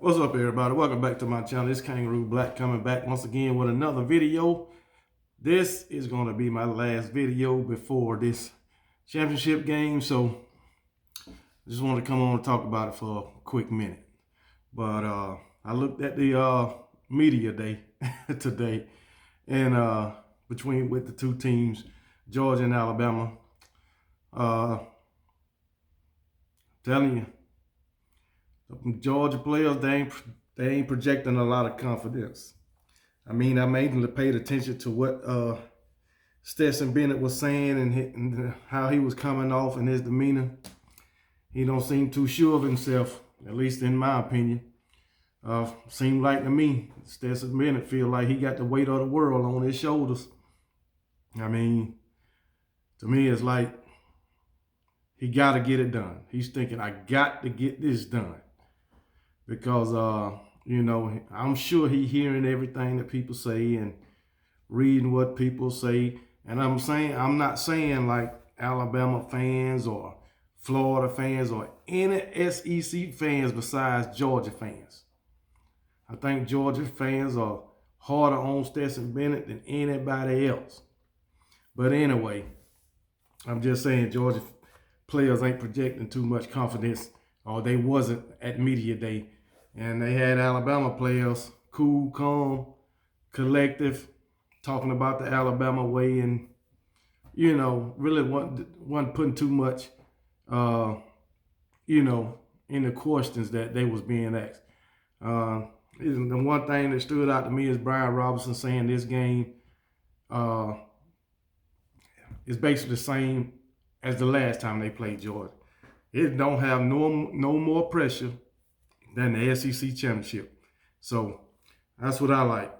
What's up, everybody? Welcome back to my channel. It's Kangaroo Black coming back once again with another video. This is going to be my last video before this championship game, so I just want to come on and talk about it for a quick minute. But I looked at the media day today, and with the two teams, Georgia and Alabama, telling you, Georgia players, they ain't projecting a lot of confidence. I mean, I mainly paid attention to what Stetson Bennett was saying and how he was coming off and his demeanor. He don't seem too sure of himself, at least in my opinion. Seemed like to me, Stetson Bennett feel like he got the weight of the world on his shoulders. I mean, to me, it's like he got to get it done. He's thinking, I got to get this done. Because, I'm sure he's hearing everything that people say and reading what people say. And I'm not saying like Alabama fans or Florida fans or any SEC fans besides Georgia fans. I think Georgia fans are harder on Stetson Bennett than anybody else. But anyway, I'm just saying Georgia players ain't projecting too much confidence, or they wasn't at media day. And they had Alabama players, cool, calm, collective, talking about the Alabama way and, really wasn't putting too much, in the questions that they was being asked. The one thing that stood out to me is Brian Robinson saying this game is basically the same as the last time they played Georgia. It don't have no more pressure than the SEC Championship. So that's what I like.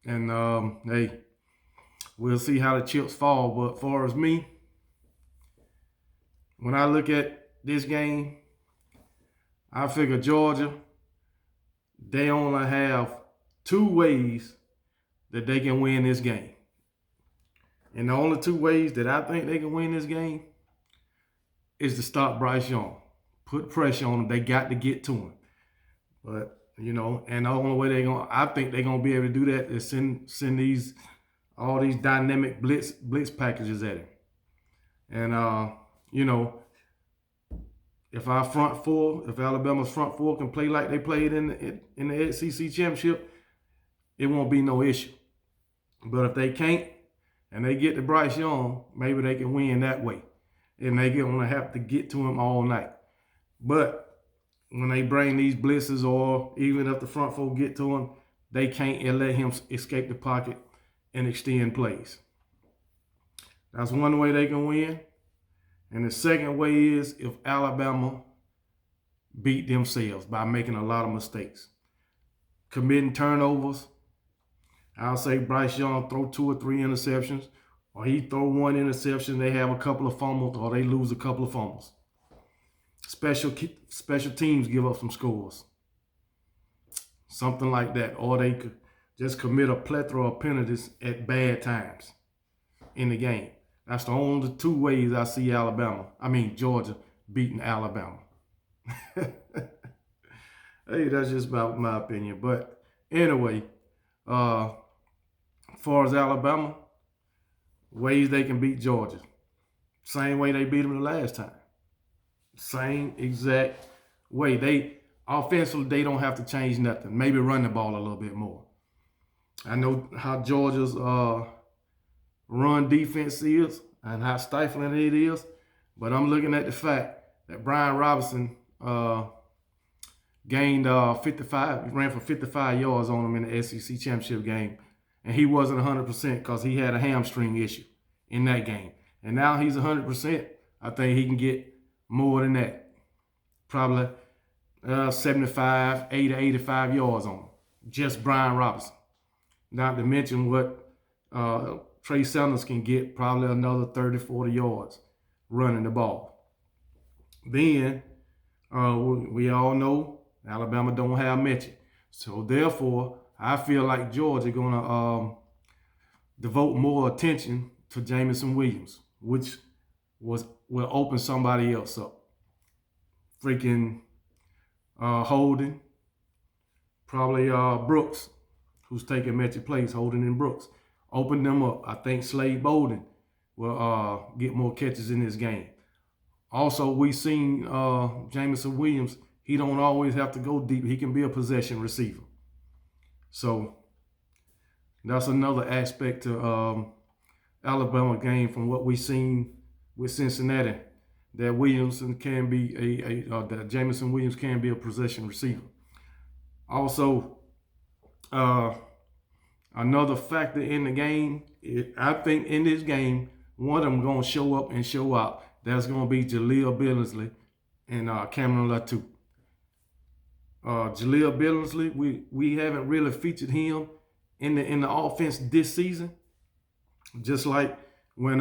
And hey, we'll see how the chips fall. But as far as me, when I look at this game, I figure Georgia, they only have two ways that they can win this game. And the only two ways that I think they can win this game is to stop Bryce Young. Put pressure on him. They got to get to him. But, and the only way I think they're gonna be able to do that is send all these dynamic blitz packages at him. And if Alabama's front four can play like they played in the SEC Championship, it won't be no issue. But if they can't and they get to Bryce Young, maybe they can win that way. And they're gonna have to get to him all night. But when they bring these blitzes, or even if the front four get to him, they can't let him escape the pocket and extend plays. That's one way they can win. And the second way is if Alabama beat themselves by making a lot of mistakes. Committing turnovers. I'll say Bryce Young throw 2 or 3 interceptions, or he throw 1 interception, they have a couple of fumbles, or they lose a couple of fumbles. Special teams give up some scores. Something like that. Or they could just commit a plethora of penalties at bad times in the game. That's the only two ways I see Georgia beating Alabama. Hey, that's just about my opinion. But anyway, as far as Alabama, ways they can beat Georgia. Same way they beat them the last time. Same exact way. Offensively, they don't have to change nothing. Maybe run the ball a little bit more. I know how Georgia's run defense is and how stifling it is, but I'm looking at the fact that Brian Robinson gained 55. He ran for 55 yards on him in the SEC Championship game, and he wasn't 100% because he had a hamstring issue in that game. And now he's 100%. I think he can get more than that. Probably 75, 80, 85 yards on him. Just Brian Robinson. Not to mention what Trey Sanders can get, probably another 30, 40 yards running the ball. Then, we all know Alabama don't have Mitchell. So therefore, I feel like Georgia going to devote more attention to Jamison Williams, which will open somebody else up. Freaking Holden, Probably Brooks, who's taking Metch's place, holding in Brooks. Open them up. I think Slade Bolden will get more catches in this game. Also, we seen Jameson Williams. He don't always have to go deep. He can be a possession receiver. So that's another aspect to Alabama game from what we seen with Cincinnati. That Williamson can be that Jameson Williams can be a possession receiver. Also, another factor in the game, I think in this game, one of them going to show up and show out. That's going to be Jaleel Billingsley and Cameron Latu. Jaleel Billingsley, we haven't really featured him in the offense this season. Just like when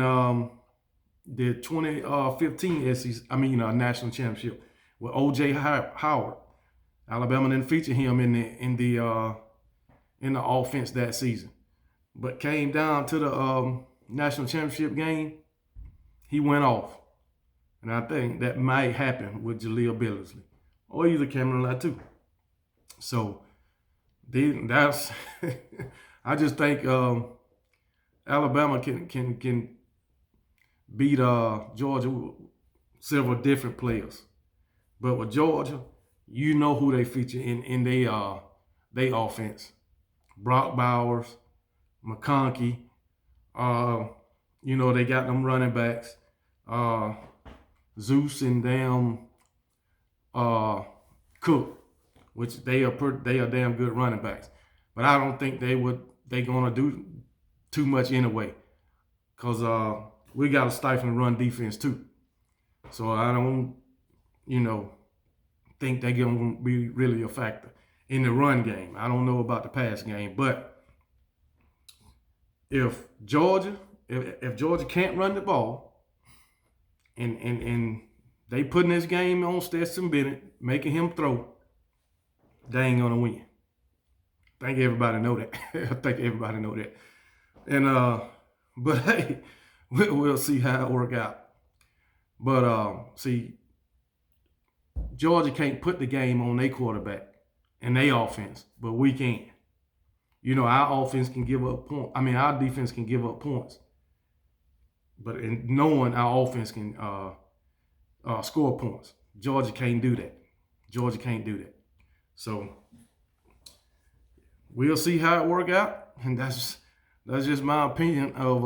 the 2015 SEC, national championship with O.J. Howard, Alabama didn't feature him in the offense that season, but came down to the national championship game, he went off, and I think that might happen with Jaleel Billingsley or either Cameron Latu. So that's I just think Alabama can beat Georgia with several different players, but with Georgia, you know who they feature in their offense. Brock Bowers, McConkey, they got them running backs, Zeus and damn Cook, which they are damn good running backs. But I don't think they gonna do too much anyway, cause we got a stifling run defense too. So I don't, think they're gonna be really a factor in the run game. I don't know about the pass game, but if Georgia can't run the ball and they putting this game on Stetson Bennett, making him throw, they ain't gonna win. I think everybody know that. And but hey, we'll see how it work out. But see, Georgia can't put the game on their quarterback and their offense, but we can. Our offense can give up points. Our defense can give up points. But in knowing our offense can score points, Georgia can't do that. So we'll see how it work out, and that's just my opinion of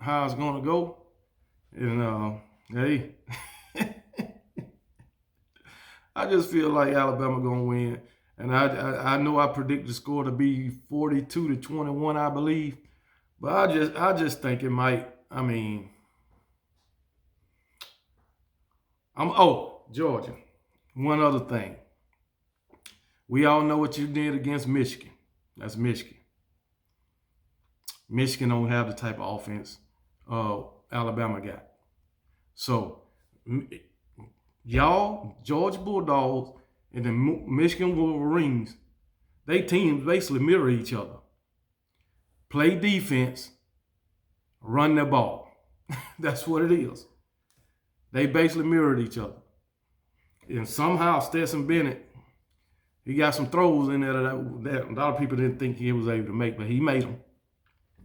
how it's gonna go. And hey, I just feel like Alabama gonna win. And I know I predict the score to be 42-21, I believe. But I just think it might. Georgia. One other thing. We all know what you did against Michigan. That's Michigan. Michigan don't have the type of offense Alabama got. So y'all, Georgia Bulldogs and the Michigan Wolverines, they teams basically mirror each other. Play defense, run the ball. That's what it is. They basically mirrored each other. And somehow Stetson Bennett, he got some throws in there that a lot of people didn't think he was able to make, but he made them.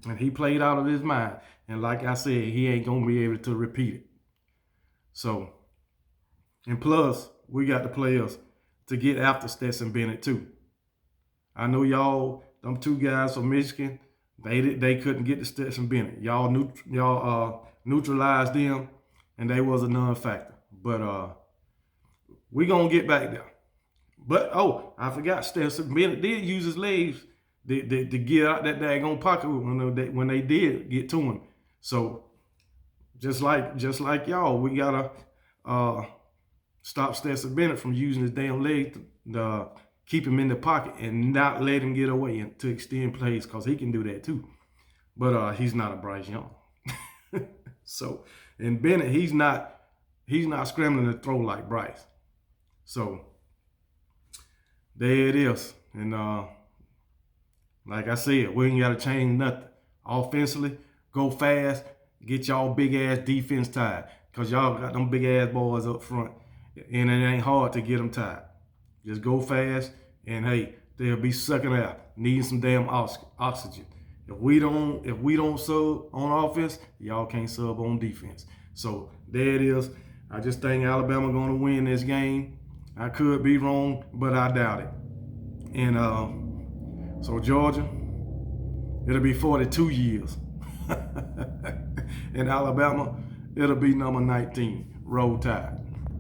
And he played out of his mind. And like I said, he ain't going to be able to repeat it. So, and plus, we got the players to get after Stetson Bennett too. I know y'all, them two guys from Michigan, they couldn't get to Stetson Bennett. Y'all neutralized them, and they was a non-factor. But we gonna get back there. But I forgot, Stetson Bennett did use his legs to get out that daggone pocket when they did get to him. So just like y'all, we gotta stop Stetson Bennett from using his damn leg to keep him in the pocket and not let him get away and to extend plays, because he can do that too. But he's not a Bryce Young. So, and Bennett, he's not scrambling to throw like Bryce. So there it is. And like I said, we ain't got to change nothing. Offensively, go fast, get y'all big ass defense tied, because y'all got them big ass boys up front, and it ain't hard to get them tied. Just go fast, and hey, they'll be sucking out, needing some damn oxygen. If we don't sub on offense, y'all can't sub on defense. So there it is. I just think Alabama going to win this game. I could be wrong, but I doubt it. And so Georgia, it'll be 42 years. And Alabama, it'll be number 19. Roll Tide.